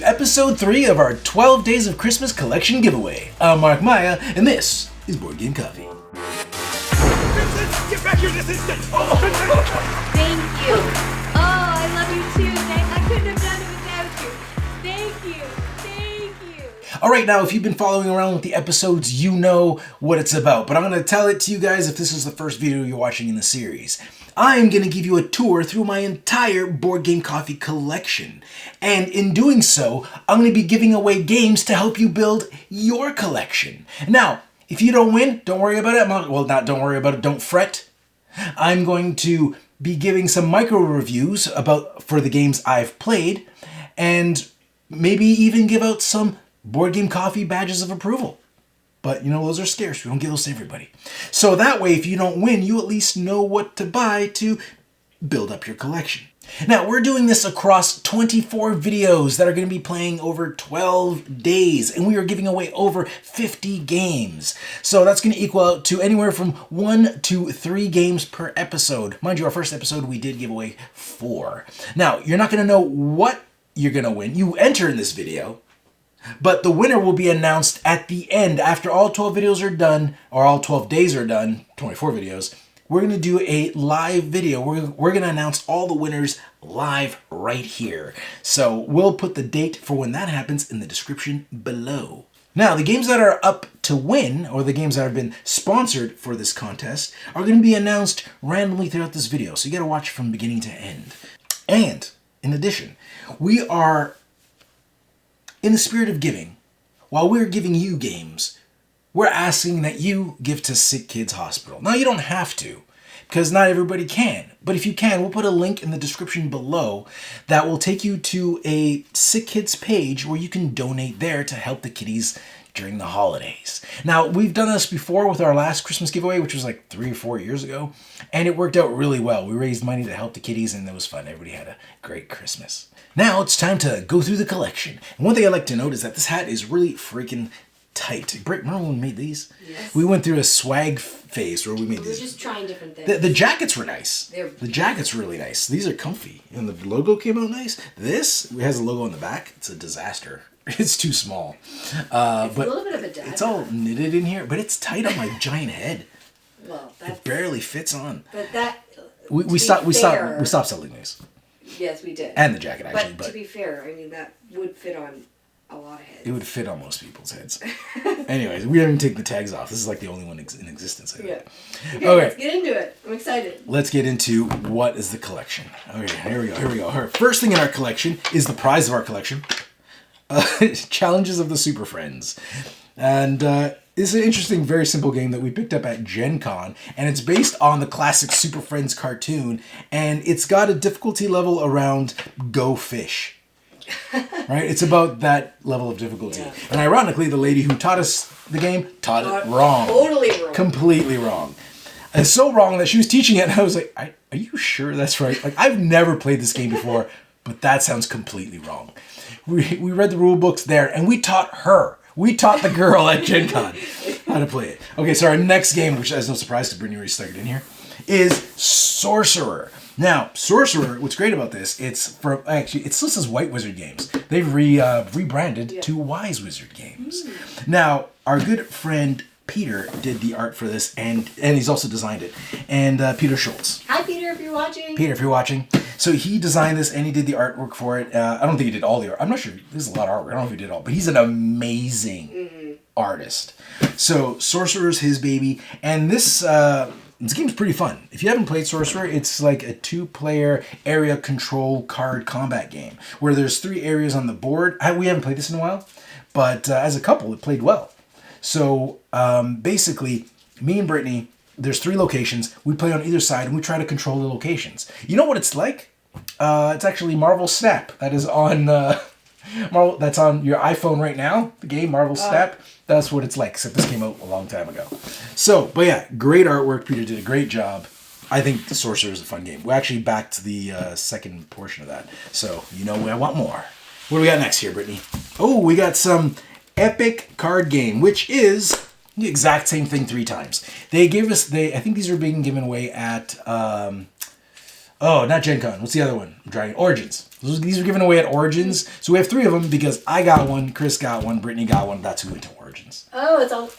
episode 3 of our 12 Days of Christmas collection giveaway. I'm Mark Maya, and this is Board Game Coffee. Vincent, get back here this instant! Thank you. Oh, I love you too. I couldn't have done it without you. Thank you. Thank you. Alright, now if you've been following around with the episodes, you know what it's about. But I'm going to tell it to you guys if this is the first video you're watching in the series. I'm going to give you a tour through my entire Board Game Coffee collection. And in doing so, I'm going to be giving away games to help you build your collection. Now, if you don't win, don't worry about it. Don't worry about it, don't fret. I'm going to be giving some micro reviews for the games I've played, and maybe even give out some Board Game Coffee badges of approval. But, you know, those are scarce. We don't give those to everybody. So that way, if you don't win, you at least know what to buy to build up your collection. Now, we're doing this across 24 videos that are going to be playing over 12 days, and we are giving away over 50 games. So that's going to equal out to anywhere from 1 to 3 games per episode. Mind you, our first episode, we did give away 4. Now, you're not going to know what you're going to win. You enter in this video, but the winner will be announced at the end. After all 12 videos are done, or all 12 days are done, 24 videos, we're going to do a live video. We're going to announce all the winners live right here. So we'll put the date for when that happens in the description below. Now, the games that are up to win, or the games that have been sponsored for this contest, are going to be announced randomly throughout this video. So you got to watch from beginning to end. And, in addition, we are, in the spirit of giving, while we're giving you games, we're asking that you give to Sick Kids Hospital. Now, you don't have to, because not everybody can. But if you can, we'll put a link in the description below that will take you to a Sick Kids page where you can donate there to help the kiddies during the holidays. Now, we've done this before with our last Christmas giveaway, which was like 3 or 4 years ago, and it worked out really well. We raised money to help the kiddies, and it was fun. Everybody had a great Christmas. Now, it's time to go through the collection. And one thing I'd like to note is that this hat is really freaking tight. Remember when we made these? Yes. We went through a swag phase where we made these. We're just trying different things. The jackets were nice. The jacket's really nice. These are comfy. And the logo came out nice. This has a logo on the back. It's a disaster. It's too small. It's but a little bit of a dad. it's all knitted in here, but it's tight on my giant head. Well, that's... It barely fits on. But that... We stopped selling these. Yes, we did. And the jacket, actually. But to be fair, I mean, that would fit on a lot of heads. It would fit on most people's heads. Anyways, we haven't even taken the tags off. This is like the only one in existence, I think. Yeah. Okay, Let's get into it. I'm excited. Let's get into what is the collection. Okay, here we go. All right, first thing in our collection is the prize of our collection. Challenges of the Super Friends. And it's an interesting, very simple game that we picked up at Gen Con, and it's based on the classic Super Friends cartoon, and it's got a difficulty level around Go Fish. Right? It's about that level of difficulty. Yeah. And ironically, the lady who taught us the game taught it wrong. Totally wrong. Completely wrong. And so wrong that she was teaching it, and I was like, are you sure that's right? Like, I've never played this game before, but that sounds completely wrong. We read the rule books there, and we taught her. We taught the girl at Gen Con how to play it. Okay, so our next game, which is no surprise because Brittany already started in here, is Sorcerer. Now, Sorcerer, what's great about this, it still says White Wizard Games. They've rebranded to Wise Wizard Games. Now, our good friend Peter did the art for this, and he's also designed it. And Peter Schultz. Hi, Peter, if you're watching. Peter, if you're watching. So he designed this, and he did the artwork for it. I don't think he did all the art. I'm not sure. There's a lot of artwork. I don't know if he did all, but he's an amazing artist. So Sorcerer's his baby, and this game's pretty fun. If you haven't played Sorcerer, it's like a 2-player area control card combat game where there's 3 areas on the board. We haven't played this in a while, but as a couple, it played well. So basically, me and Brittany, there's 3 locations. We play on either side, and we try to control the locations. You know what it's like? It's actually Marvel Snap. That is on that's on your iPhone right now. The game Marvel Snap. That's what it's like. Except this came out a long time ago. So, but yeah, great artwork. Peter did a great job. I think the Sorcerer is a fun game. We actually backed the second portion of that. So you know I want more. What do we got next here, Brittany? Oh, we got some Epic card game, which is the exact same thing 3 times. They gave us, I think these are being given away at, not Gen Con. What's the other one? I'm trying, Origins. These were given away at Origins. So we have 3 of them because I got one, Chris got one, Brittany got one. That's who went to Origins. Oh, it's all...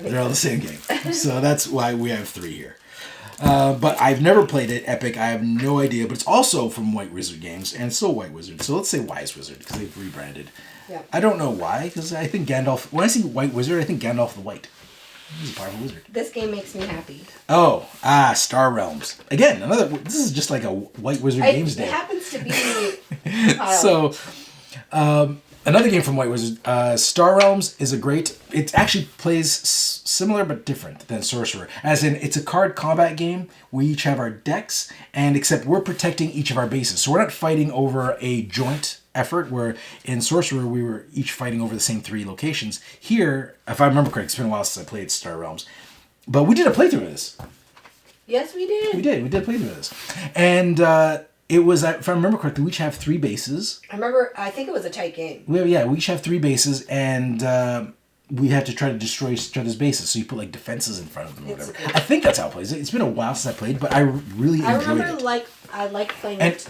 They're all the same game. So that's why we have 3 here. But I've never played it, Epic. I have no idea. But it's also from White Wizard Games, and it's still White Wizard. So let's say Wise Wizard, because they've rebranded. Yeah. I don't know why, because I think Gandalf... When I see White Wizard, I think Gandalf the White. He's a powerful wizard. This game makes me happy. Oh, Star Realms. Again, another... This is just like a White Wizard Games day. It happens to be... So, another game from White Wizard, Star Realms is a great... It actually plays similar but different than Sorcerer. As in, it's a card combat game. We each have our decks, and except we're protecting each of our bases. So we're not fighting over a joint effort, where in Sorcerer we were each fighting over the same 3 locations. Here, if I remember correctly, it's been a while since I played Star Realms, but we did a playthrough of this. Yes, we did. We did a playthrough of this. And it was, if I remember correctly, we each have 3 bases. I think it was a tight game. We each have 3 bases, and we have to try to destroy each other's bases. So you put like defenses in front of them or whatever. I think that's how it plays. It's been a while since I played, but I really enjoyed it. I like playing it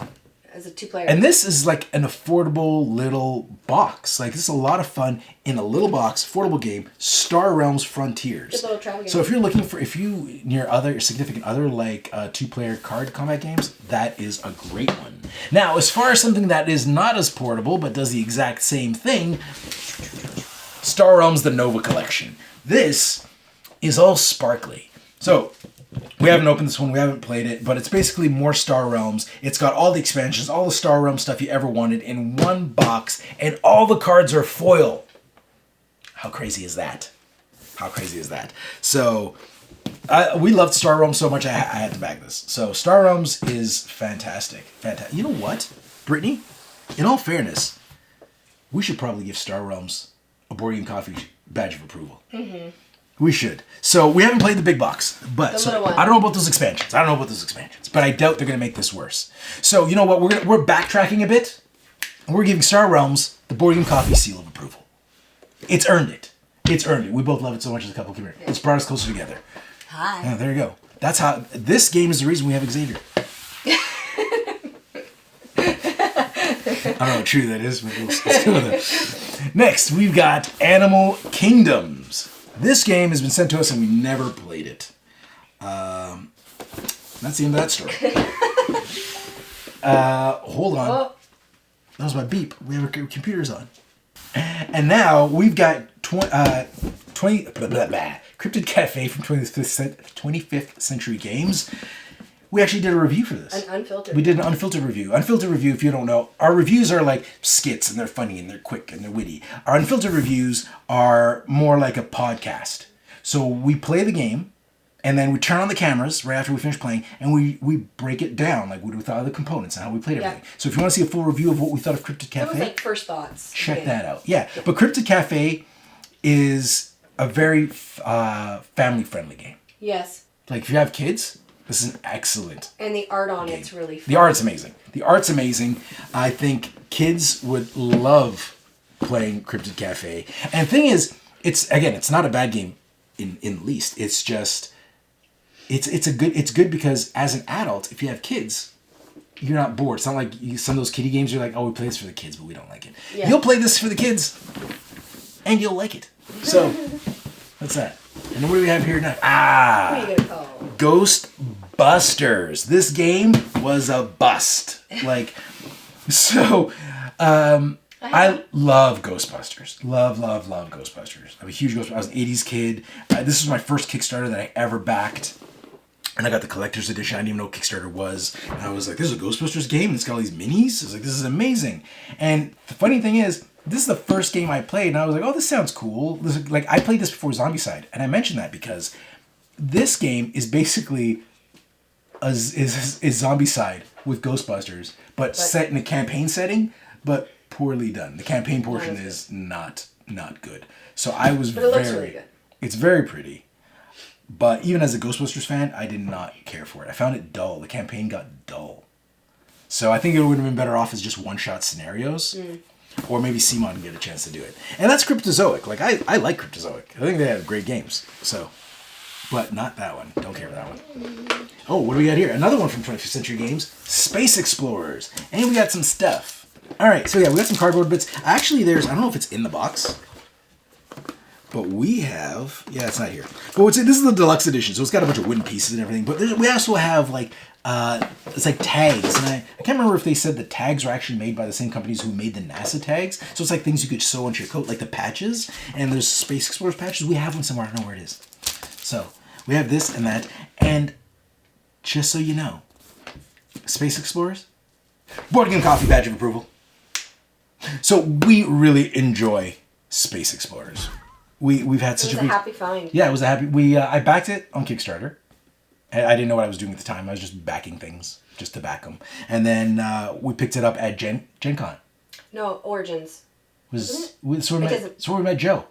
as a 2-player. And this is like an affordable little box. Like, this is a lot of fun in a little box, affordable game, Star Realms Frontiers. Good little travel game. So if you're looking for, if you near other significant other like 2-player card combat games, that is a great one. Now, as far as something that is not as portable but does the exact same thing, Star Realms The Nova Collection. This is all sparkly. So we haven't opened this one, we haven't played it, but it's basically more Star Realms. It's got all the expansions, all the Star Realms stuff you ever wanted in one box, and all the cards are foil. How crazy is that? How crazy is that? So, we loved Star Realms so much, I had to bag this. So, Star Realms is fantastic. Fantastic. You know what, Brittany? In all fairness, we should probably give Star Realms a Board Game Coffee badge of approval. Mm-hmm. We should. So we haven't played the big box, but I don't know about those expansions. But I doubt they're going to make this worse. So you know what? We're backtracking a bit. And we're giving Star Realms the Board Game Coffee seal of approval. It's earned it. It's earned it. We both love it so much as a couple. Come here. It's brought us closer together. Hi. Yeah, there you go. That's how. This game is the reason we have Xavier. I don't know how true that is, but let's go with it. Next, we've got Animal Kingdoms. This game has been sent to us and we never played it. That's the end of that story. Hold on. Oh. That was my beep. We have our computers on. And now we've got 20 Cryptid Cafe from 25th Century Games. We actually did a review for this. An unfiltered. We did an unfiltered review. Unfiltered review, if you don't know, our reviews are like skits and they're funny and they're quick and they're witty. Our unfiltered reviews are more like a podcast. So we play the game and then we turn on the cameras right after we finish playing and we break it down, like what we thought of the components and how we played everything. Yeah. So if you want to see a full review of what we thought of Cryptid Cafe, It was like first thoughts. check that out. Yeah, but Cryptid Cafe is a very family-friendly game. Yes. Like if you have kids, this is an excellent. And the art on it's really fun. The art's amazing. The art's amazing. I think kids would love playing Cryptid Cafe. And the thing is, it's not a bad game in least. It's just it's good because as an adult, if you have kids, you're not bored. It's not like some of those kiddie games you're like, oh, we play this for the kids, but we don't like it. Yeah. You'll play this for the kids and you'll like it. So that's that. And what do we have here now? What are you gonna call? Ghostbusters. This game was a bust. Like, so, I love Ghostbusters. Love Ghostbusters. I'm a huge Ghostbusters. I was an 80s kid. This was my first Kickstarter that I ever backed. And I got the collector's edition. I didn't even know what Kickstarter was. And I was like, this is a Ghostbusters game. And it's got all these minis. I was like, this is amazing. And the funny thing is, this is the first game I played. And I was like, oh, this sounds cool. I played this before Zombicide. And I mentioned that because this game is basically is Zombicide with Ghostbusters, but set in a campaign setting, but poorly done. The campaign portion is not good. So I was But it looks really good. It's very pretty. But even as a Ghostbusters fan, I did not care for it. I found it dull. The campaign got dull. So I think it would have been better off as just one-shot scenarios. Or maybe CMON can get a chance to do it. And that's Cryptozoic. Like, I like Cryptozoic. I think they have great games. So, but not that one. Don't care for that one. Oh, what do we got here? Another one from 25th Century Games, Space Explorers. And we got some stuff. All right, so yeah, we got some cardboard bits. Actually, I don't know if it's in the box, but we have, yeah, it's not here. But this is the deluxe edition, so it's got a bunch of wooden pieces and everything. But we also have like, it's like tags. And I can't remember if they said the tags were actually made by the same companies who made the NASA tags. So it's like things you could sew onto your coat, like the patches. And there's Space Explorers patches. We have one somewhere, I don't know where it is. So we have this and that. And just so you know, Space Explorers, Board Game Coffee badge of approval. So we really enjoy Space Explorers. We've had such a happy find. Yeah, it was a happy. I backed it on Kickstarter. I didn't know what I was doing at the time. I was just backing things just to back them. And then we picked it up at Gen Con. No, Origins. So we met Joe.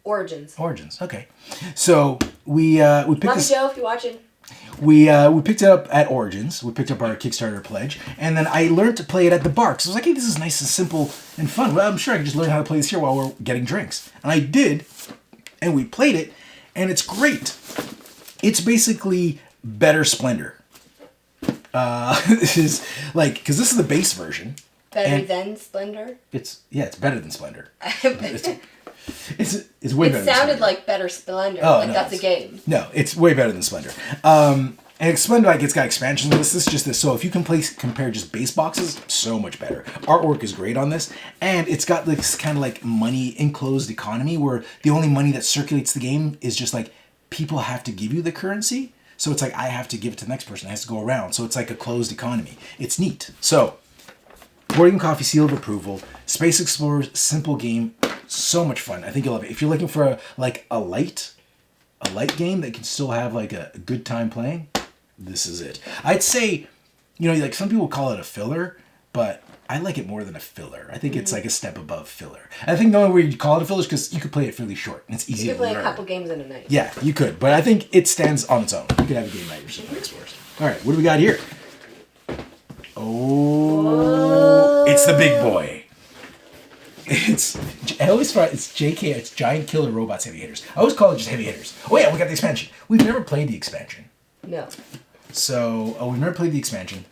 Origins. Okay. So we picked Love this. you, Joe, if you're watching. We picked it up at Origins. We picked up our Kickstarter pledge, and then I learned to play it at the bar. So I was like, hey, this is nice and simple and fun. Well, I'm sure I can just learn how to play this here while we're getting drinks. And I did, and we played it, and it's great. It's basically better Splendor. This is like, because this is the base version. Better than Splendor? It's better than Splendor. It's way better. It sounded like better Splendor. Oh, like no, that's a game. No, it's way better than Splendor. And Splendor, like, it's got expansions. This is just this. So if you can compare just base boxes, so much better. Artwork is great on this, and it's got this kind of like money enclosed economy where the only money that circulates the game is just like people have to give you the currency. So it's like I have to give it to the next person. It has to go around. So it's like a closed economy. It's neat. So Board Game Coffee seal of approval. Space Explorers, simple game, so much fun. I think you'll love it. If you're looking for a light game that can still have like a good time playing, this is it. I'd say, like some people call it a filler, but I like it more than a filler. I think it's like a step above filler. I think the only way you call it a filler is because you could play it fairly short and it's easy to learn. You could play a couple games in a night. Yeah, you could, but I think it stands on its own. You could have a game night or something. Explorers. All right, what do we got here? Oh, it's the big boy. It's JK. It's Giant Killer Robots Heavy Hitters. I always call it just Heavy Hitters. Oh yeah, we got the expansion. We've never played the expansion. No. So we've never played the expansion,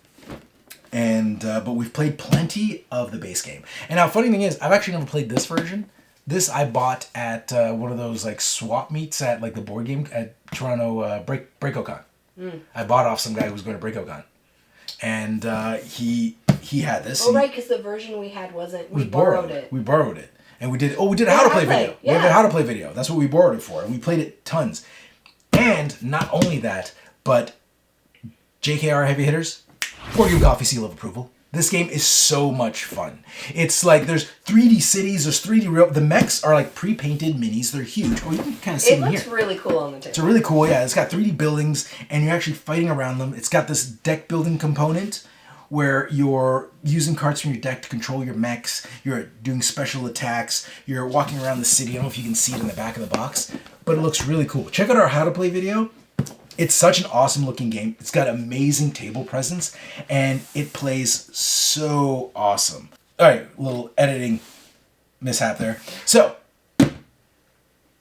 and but we've played plenty of the base game. And now, funny thing is, I've actually never played this version. This I bought at one of those like swap meets at like the board game at Toronto BreakoCon. I bought it off some guy who was going to BreakoCon, and he had this. Oh right, because the version we had wasn't. We borrowed it. We borrowed it, and we did a how to play video. Yeah. We have a how to play video. That's what we borrowed it for, and we played it tons. And not only that, but JKR Heavy Hitters, Board Game Coffee seal of approval. This game is so much fun. It's like there's 3D cities, there's 3D the mechs are like pre-painted minis. They're huge. Oh, you can kind of see them here. It looks really cool on the table. It's really cool, yeah. It's got 3D buildings, and you're actually fighting around them. It's got this deck building component where you're using cards from your deck to control your mechs. You're doing special attacks. You're walking around the city. I don't know if you can see it in the back of the box, but it looks really cool. Check out our how to play video. It's such an awesome looking game. It's got amazing table presence, and it plays so awesome. All right, little editing mishap there. So,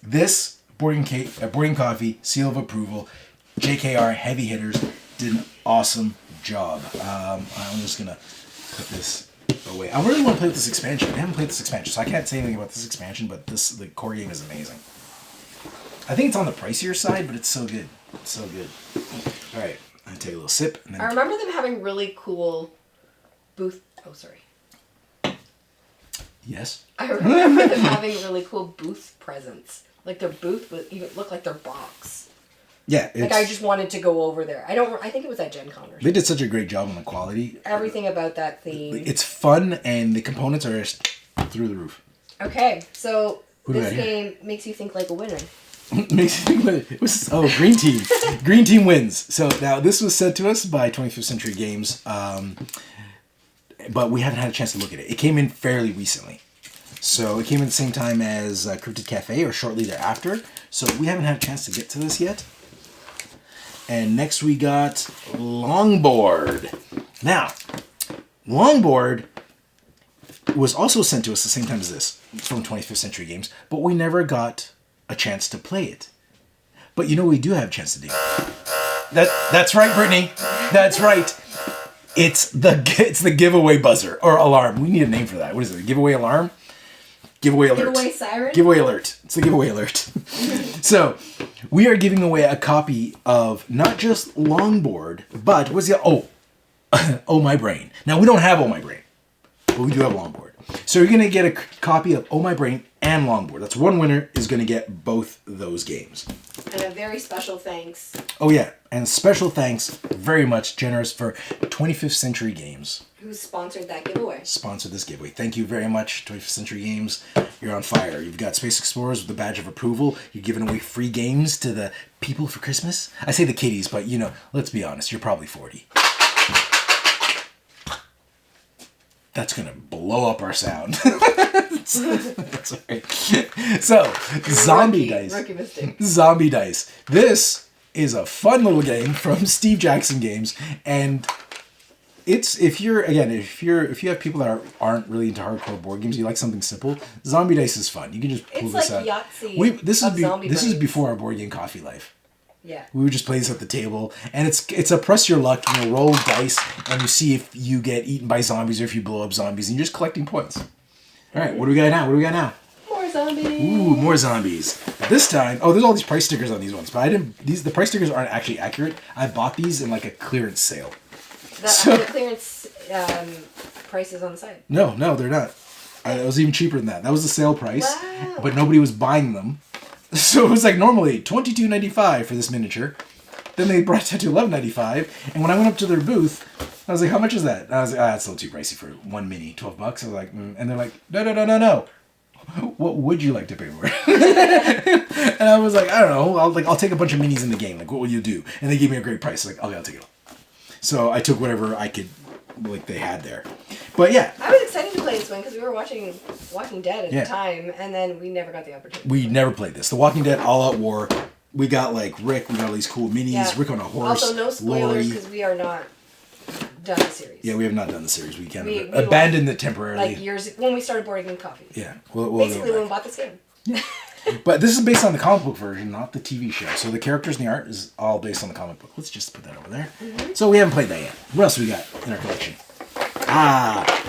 this Board Game Coffee seal of approval, JKR Heavy Hitters did an awesome job. I'm just gonna put this away. I really want to play with this expansion. I haven't played this expansion, so I can't say anything about this expansion. But the core game is amazing. I think it's on the pricier side, but it's so good. It's so good. All right, I'm gonna take a little sip. And then I remember them having really cool booth. Oh, sorry. Yes. I remember them having really cool booth presents. Like their booth would even look like their box. Yeah. Like I just wanted to go over there. I think it was at Gen Con or something. They did such a great job on the quality. Everything about that theme. It's fun, and the components are just through the roof. Okay, so this here? game makes you think like a winner. Makes you think it was green team. Green team wins. So now this was sent to us by 25th Century Games, but we haven't had a chance to look at it. It came in fairly recently, so it came in the same time as Cryptid Cafe or shortly thereafter. So we haven't had a chance to get to this yet. And next we got Longboard. Now, Longboard was also sent to us the same time as this from 25th Century Games, but we never got a chance to play it. But you know what we do have a chance to do? That's right, Brittany. That's right. It's the giveaway buzzer or alarm. We need a name for that. What is it? A giveaway alarm? Giveaway alert. Giveaway siren? Giveaway alert. It's the giveaway alert. So, we are giving away a copy of not just Longboard, but what's the Oh My Brain. Now, we don't have Oh My Brain, but we do have Longboard. So you're going to get a copy of Oh My Brain and Longboard. That's one winner is going to get both those games. And a very special thanks. Oh yeah, and special thanks, very much generous for 25th Century Games. Who sponsored that giveaway? Sponsored this giveaway. Thank you very much, 25th Century Games. You're on fire. You've got Space Explorers with the badge of approval. You're giving away free games to the people for Christmas. I say the kiddies, but you know, let's be honest, you're probably 40. That's going to blow up our sound. Sorry. So, Zombie Dice. Rookie mistake. Zombie Dice. This is a fun little game from Steve Jackson Games, and it's if you have people that aren't really into hardcore board games, you like something simple. Zombie Dice is fun. You can just pull It's this like out. Yahtzee. This is before our board game coffee life. Yeah. We would just play this at the table, and it's a press your luck. You know, roll dice, and you see if you get eaten by zombies or if you blow up zombies, and you're just collecting points. All right, what do we got now? More zombies. Ooh, more zombies. This time, there's all these price stickers on these ones, but the price stickers aren't actually accurate. I bought these in like a clearance sale. The clearance prices on the side. No, they're not. It was even cheaper than that. That was the sale price, Wow. but nobody was buying them. So it was like normally $22.95 for this miniature. Then they brought it to $11.95, and when I went up to their booth, I was like, "How much is that?" And I was like, "It's a little too pricey for one mini, $12." I was like, and they're like, "No. What would you like to pay for it?" And I was like, "I don't know. I'll take a bunch of minis in the game. Like, what will you do?" And they gave me a great price. Like, okay, I'll take it all. So I took whatever I could, like they had there. But yeah, I was excited to play this one because we were watching Walking Dead at Yeah. the time, and then we never got the opportunity. we never played this. The Walking Dead All Out War. We got like Rick. We got all these cool minis. Yeah. Rick on a horse. Also, no spoilers Lori. because we are not done the series. Yeah, we have not done the series. We kind We of abandoned it temporarily. Like years when we started Board Game Coffee. Yeah, we'll Basically, go when we back. bought this game. But this is based on the comic book version, not the TV show. So the characters and the art is all based on the comic book. Let's just put that over there. Mm-hmm. So we haven't played that yet. What else we got in our collection?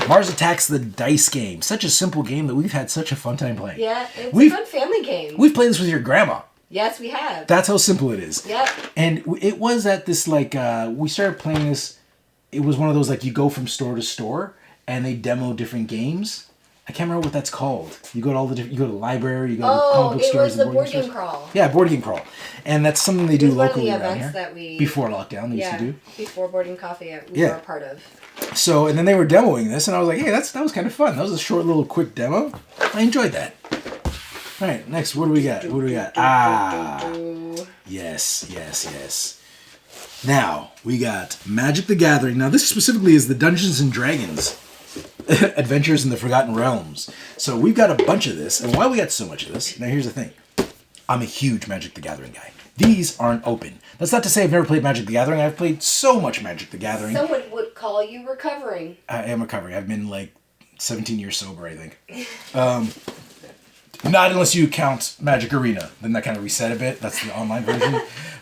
Mars Attacks, the dice game. Such a simple game that we've had such a fun time playing. Yeah, it's We've- a fun family game. We've played this with your grandma. Yes, we have. That's how simple it is. Yep. And it was at this we started playing this. It was one of those like you go from store to store and they demo different games. I can't remember what that's called. You go to all the different. You go to the library. You go to the comic book it stores. was the board stores. game crawl. Yeah, board game crawl, and that's something they do was one of locally the around events here. that we- Before lockdown, they used to do. Before Board Game Coffee, we Yeah. were a part of. So, and then they were demoing this, and I was like, hey, that was kind of fun. That was a short little quick demo. I enjoyed that. All right, next, what do we got? Yes. Now, we got Magic the Gathering. Now, this specifically is the Dungeons & Dragons Adventures in the Forgotten Realms. So we've got a bunch of this, and why we got so much of this, now here's the thing. I'm a huge Magic the Gathering guy. These aren't open. That's not to say I've never played Magic the Gathering. I've played so much Magic the Gathering. Someone would call you recovering. I am recovering. I've been like 17 years sober, I think. Not unless you count Magic Arena. Then that kind of reset a bit. That's the online version.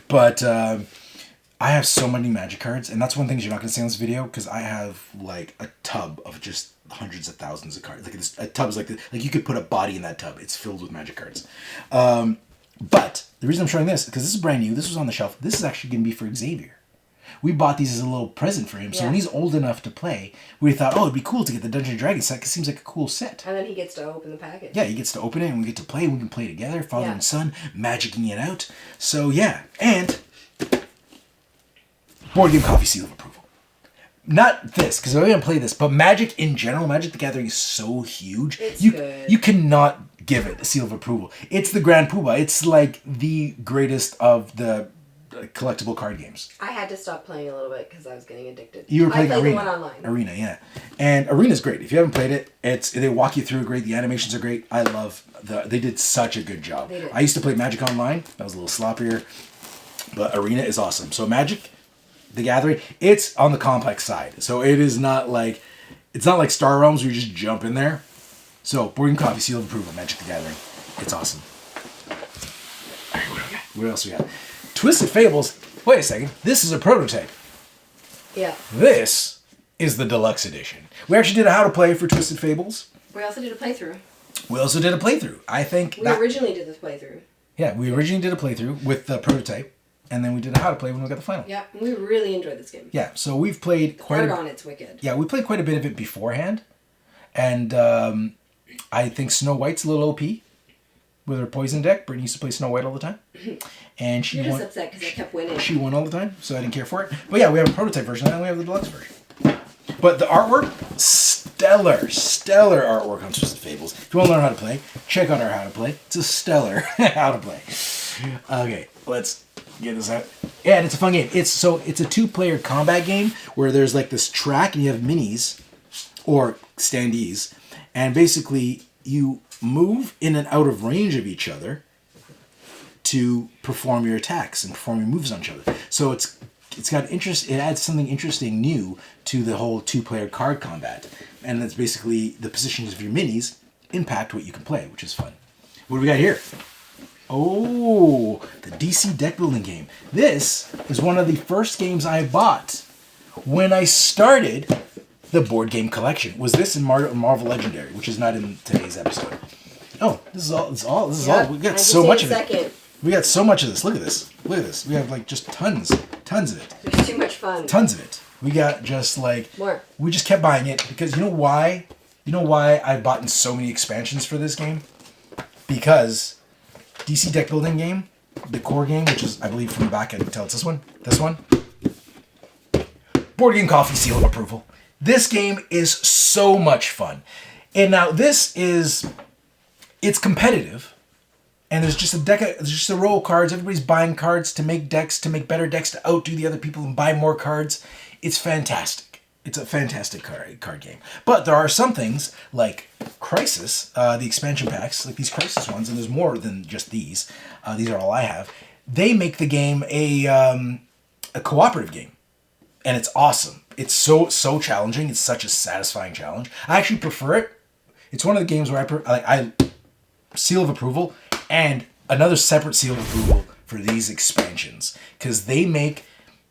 But I have so many Magic cards, and that's one thing you're not going to see on this video, because I have like a tub of just hundreds of thousands of cards. Like a tub's like you could put a body in that tub. It's filled with Magic cards. But the reason I'm showing this, because this is brand new. This was on the shelf. This is actually going to be for Xavier. We bought these as a little present for him. So Yeah. when he's old enough to play, we thought, it'd be cool to get the Dungeons & Dragons set, because it seems like a cool set. And then he gets to open the package. Yeah, he gets to open it, and we get to play. We can play together, father Yeah. and son, magicking it out. So yeah, and Board Game Coffee seal of approval. Not this, because I didn't play this, but Magic in general, Magic the Gathering is so huge. It's you good. you cannot give it a seal of approval. It's the Grand Poobah. It's like the greatest of the collectible card games. I had to stop playing a little bit because I was getting addicted. You were playing I played Arena. the one online. Arena, yeah. And Arena's great. If you haven't played it, they walk you through great. The animations are great. I love they did such a good job. They did. I used to play Magic Online. That was a little sloppier. But Arena is awesome. So Magic the Gathering, it's on the complex side. So it is not like Star Realms where you just jump in there. So Board Game Coffee seal of approval, Magic the Gathering. It's awesome. All right, what do we got? What else we got? Twisted Fables. Wait a second. This is a prototype. Yeah. This is the deluxe edition. We actually did a how to play for Twisted Fables. We also did a playthrough. We also did a playthrough. I think We originally did this playthrough. Yeah, we originally did a playthrough with the prototype, and then we did a how to play when we got the final. Yeah, we really enjoyed this game. Yeah, so we've played quite Art on it's wicked. Yeah, we played quite a bit of it beforehand, and I think Snow White's a little OP with her poison deck. Brittany used to play Snow White all the time, and she You're won. just upset because I kept winning. She won all the time, so I didn't care for it. But yeah, we have a prototype version, and we have the deluxe version. But the artwork, stellar artwork on Twisted Fables. If you want to learn how to play, check out our how to play. It's a stellar how to play. Okay, let's get this out. Yeah, and it's a fun game. It's a 2-player combat game where there's like this track and you have minis or standees, and basically you move in and out of range of each other to perform your attacks and perform your moves on each other. So it's got interest. It adds something interesting new to the whole 2-player card combat, and that's basically the positions of your minis impact what you can play, which is fun. What do we got here? Oh, the DC deck building game. This is one of the first games I bought when I started the board game collection. Was this in Marvel Legendary, which is not in today's episode? Oh, this is all. We got so much of it. We got so much of this. Look at this. Look at this. We have like just tons of it. It's too much fun. Tons of it. We got just like more. We just kept buying it because you know why? You know why I bought in so many expansions for this game? Because DC deck building game, the core game, which is I believe from the back I can tell it's this one. This one. Board Game Coffee seal of approval. This game is so much fun. And now it's competitive. And there's just a row of cards. Everybody's buying cards to make decks, to make better decks, to outdo the other people and buy more cards. It's fantastic. It's a fantastic card game. But there are some things like Crisis, the expansion packs, like these Crisis ones, and there's more than just these. These are all I have. They make the game a cooperative game, and it's awesome. It's so challenging. It's such a satisfying challenge. I actually prefer it. It's one of the games where I seal of approval. And another separate seal of approval for these expansions because they make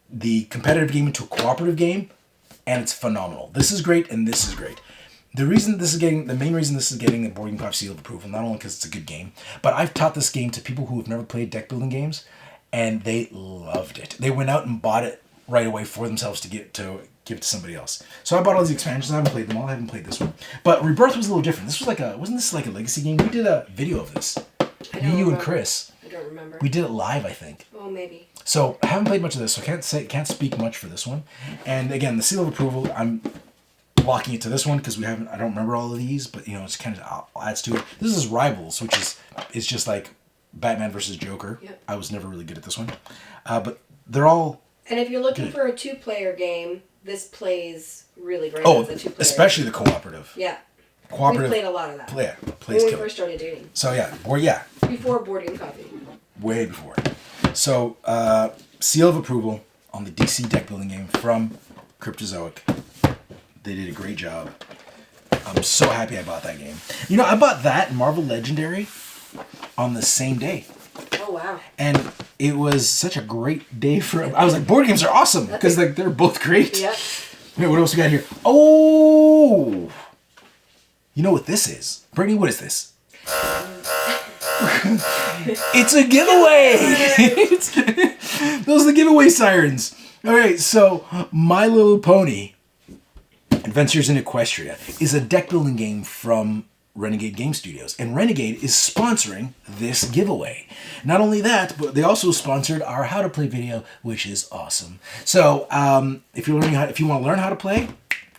the competitive game into a cooperative game, and it's phenomenal. This is great, and this is great. The main reason this is getting the Board Game Coffee seal of approval, not only because it's a good game, but I've taught this game to people who have never played deck building games, and they loved it. They went out and bought it right away for themselves to give to somebody else. So I bought all these expansions. I haven't played them all. I haven't played this one, but Rebirth was a little different. This was wasn't this like a legacy game? We did a video of this. You and Chris. I don't remember. We did it live, I think. Oh, maybe. So I haven't played much of this, so I can't speak much for this one. And again, the seal of approval, I'm locking it to this one because I don't remember all of these, but it's kind of adds to it. This is Rivals, which is just like Batman versus Joker. Yep. I was never really good at this one, but they're all. And if you're looking good. for a 2-player game, this plays really great. Oh, as a 2-player especially the cooperative. Yeah. Cooperative. We played a lot of that. Plays when we killer. first started dating. So yeah. Before Board Game Coffee. Way before. So, seal of approval on the DC deck building game from Cryptozoic. They did a great job. I'm so happy I bought that game. I bought that Marvel Legendary on the same day. Oh, wow. And it was such a great day I was like, board games are awesome because they're both great. Yep. Wait, what else we got here? Oh! You know what this is? Brittany, what is this? It's a giveaway! Those are the giveaway sirens. Alright, so My Little Pony Adventures in Equestria is a deck building game from Renegade Game Studios. And Renegade is sponsoring this giveaway. Not only that, but they also sponsored our How to Play video, which is awesome. So, if you want to learn how to play,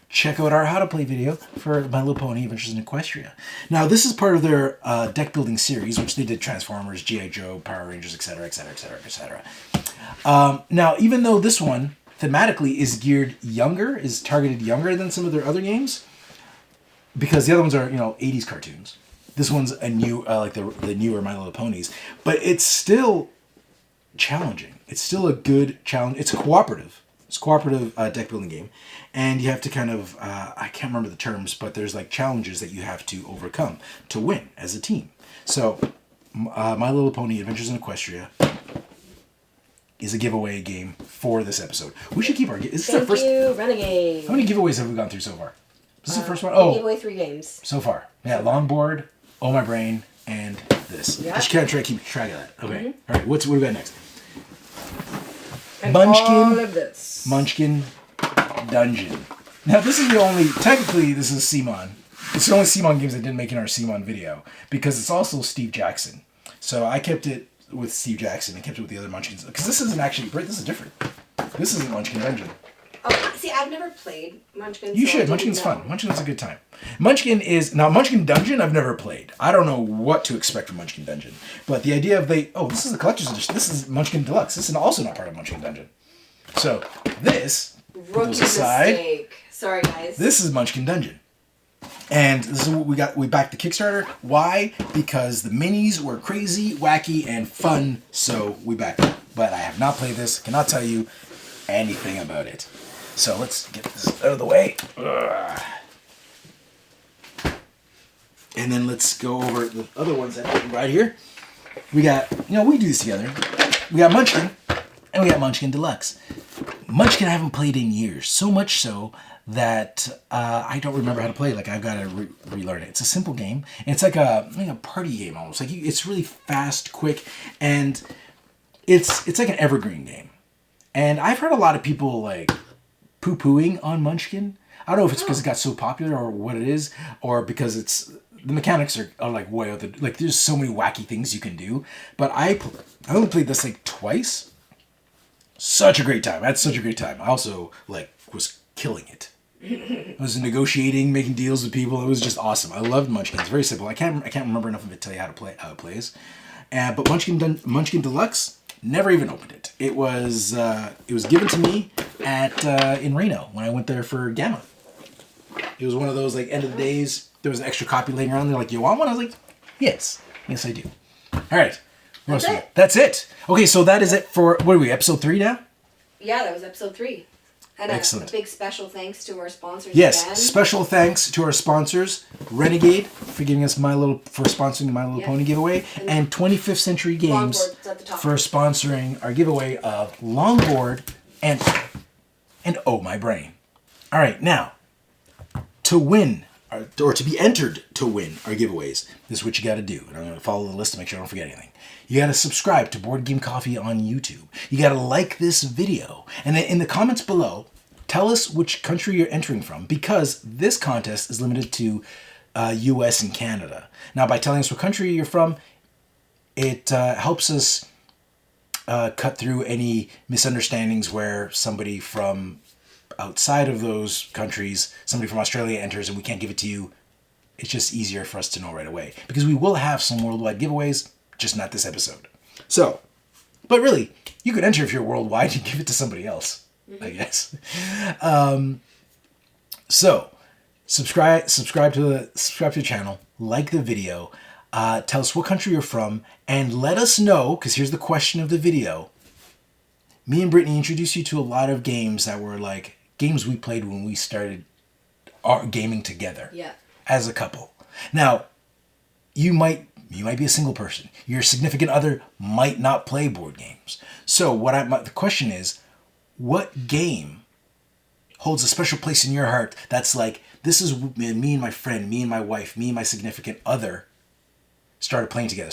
check out our How to Play video for My Little Pony Adventures in Equestria. Now, this is part of their deck building series, which they did Transformers, G.I. Joe, Power Rangers, etc., etc., etc., etc. Now, even though this one thematically is targeted younger than some of their other games, because the other ones are 80s cartoons. This one's a new like the newer My Little Ponies, but it's still challenging. It's still a good challenge. It's cooperative. It's a cooperative deck building game, and you have to kind of I can't remember the terms, but there's like challenges that you have to overcome to win as a team. So, My Little Pony Adventures in Equestria is a giveaway game for this episode. We should keep our... Is this our Thank first... you, Renegade. How many giveaways have we gone through so far? Is this the first one? We gave away 3 games. So far. Yeah, Longboard, Oh My Brain, and this. Yeah. Just can't try to keep track of that. Okay. All right, what do we got next? And Munchkin. all of this. Munchkin Dungeon. Now, this is the only... Technically, this is CMON. It's the only CMON games that didn't make in our CMON video, because it's also Steve Jackson. So I kept it with Steve Jackson and kept it with the other Munchkins. Because this isn't actually... This is different. This isn't Munchkin Dungeon. Oh, see, I've never played Munchkin. You should. Munchkin's fun. Munchkin's a good time. Munchkin is... Now, Munchkin Dungeon, I've never played. I don't know what to expect from Munchkin Dungeon. But the idea of Oh, this is the collector's edition. This is Munchkin Deluxe. This is also not part of Munchkin Dungeon. So, this... Rookie mistake. Sorry, guys. This is Munchkin Dungeon. And this is what we got. We backed the Kickstarter. Why? Because the minis were crazy, wacky, and fun. So we backed it. But I have not played this. Cannot tell you anything about it. So let's get this out of the way. Ugh. And then let's go over the other ones that are right here. We got, we do this together. We got Munchkin, and we got Munchkin Deluxe. Munchkin I haven't played in years. So much so that I don't remember how to play. Like, I've got to relearn it. It's a simple game. And it's like a party game almost. Like, it's really fast, quick, and it's like an evergreen game. And I've heard a lot of people, like, poo-pooing on Munchkin. I don't know if it's because it got so popular or what it is, or because the mechanics are like way out the... Like, there's so many wacky things you can do. But I only played this, like, twice. Such a great time. I had such a great time. I also, like, was killing it. I was negotiating, making deals with people. It was just awesome. I loved Munchkin. It's very simple. I can't remember enough of it to tell you how it plays. But Munchkin Deluxe, never even opened it. It was given to me in Reno when I went there for Gamma. It was one of those, like, end of the days. There was an extra copy laying around. They're like, "You want one?" I was like, "Yes, I do." All right. That's it. Okay, so that is it for, what are we, episode 3 now? Yeah, that was episode 3. And excellent. A big special thanks to our sponsors. Yes, again. special thanks to our sponsors, Renegade for giving us for sponsoring My Little Pony giveaway, and 25th Century Games for sponsoring our giveaway of Longboard and Oh My Brain. All right, now, to win, or to be entered to win our giveaways, this is what you got to do. And I'm going to follow the list to make sure I don't forget anything. You got to subscribe to Board Game Coffee on YouTube. You got to like this video. And then in the comments below, tell us which country you're entering from, because this contest is limited to US and Canada. Now, by telling us what country you're from, it helps us cut through any misunderstandings where somebody from outside of those countries, somebody from Australia enters and we can't give it to you. It's just easier for us to know right away, because we will have some worldwide giveaways, just not this episode. So, but really, you could enter if you're worldwide and give it to somebody else, I guess. So, subscribe to the channel, like the video, tell us what country you're from, and let us know, because here's the question of the video. Me and Brittany introduced you to a lot of games that were like games we played when we started gaming together. Yeah. As a couple. Now, you might be a single person. Your significant other might not play board games. So the question is, what game holds a special place in your heart that's like, this is me and my friend, me and my wife, me and my significant other started playing together.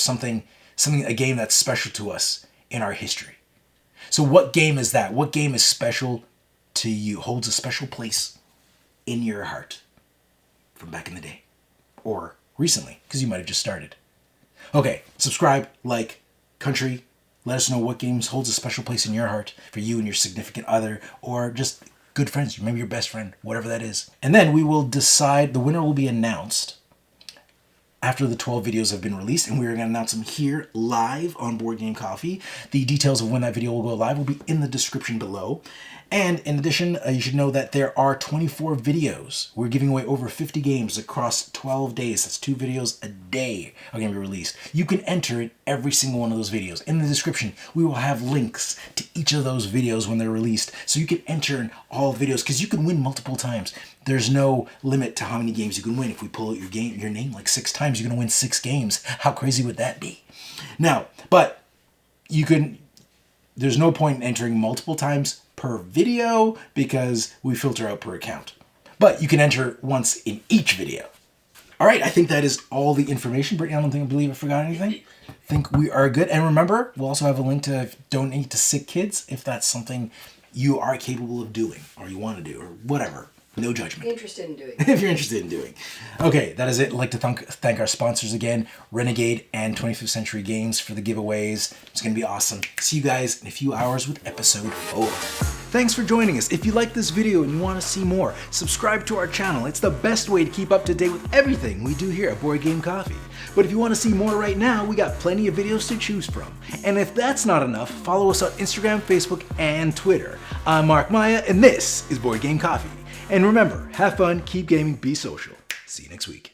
A game that's special to us in our history. So what game is that? What game is special to you, holds a special place in your heart from back in the day? Or recently, because you might have just started. Okay, subscribe, like, country. Let us know what games holds a special place in your heart for you and your significant other, or just good friends, maybe your best friend, whatever that is. And then we will decide, the winner will be announced after the 12 videos have been released, and we're going to announce them here live on Board Game Coffee. The details of when that video will go live will be in the description below. And in addition, you should know that there are 24 videos. We're giving away over 50 games across 12 days. That's 2 videos a day are going to be released. You can enter in every single one of those videos. In the description, we will have links to each of those videos when they're released. So you can enter in all videos, because you can win multiple times. There's no limit to how many games you can win. If we pull out your name like 6 times, you're going to win 6 games. How crazy would that be? Now, but you can... There's no point in entering multiple times per video because we filter out per account. But you can enter once in each video. All right, I think that is all the information. Brittany, I don't believe I forgot anything. I think we are good. And remember, we'll also have a link to donate to sick kids if that's something you are capable of doing or you want to do or whatever. No judgment. Interested in doing. If you're interested in doing. Okay, that is it. I'd like to thank our sponsors again, Renegade and 25th Century Games for the giveaways. It's going to be awesome. See you guys in a few hours with episode 4. Thanks for joining us. If you like this video and you want to see more, subscribe to our channel. It's the best way to keep up to date with everything we do here at Board Game Coffee. But if you want to see more right now, we got plenty of videos to choose from. And if that's not enough, follow us on Instagram, Facebook, and Twitter. I'm Mark Maya, and this is Board Game Coffee. And remember, have fun, keep gaming, be social. See you next week.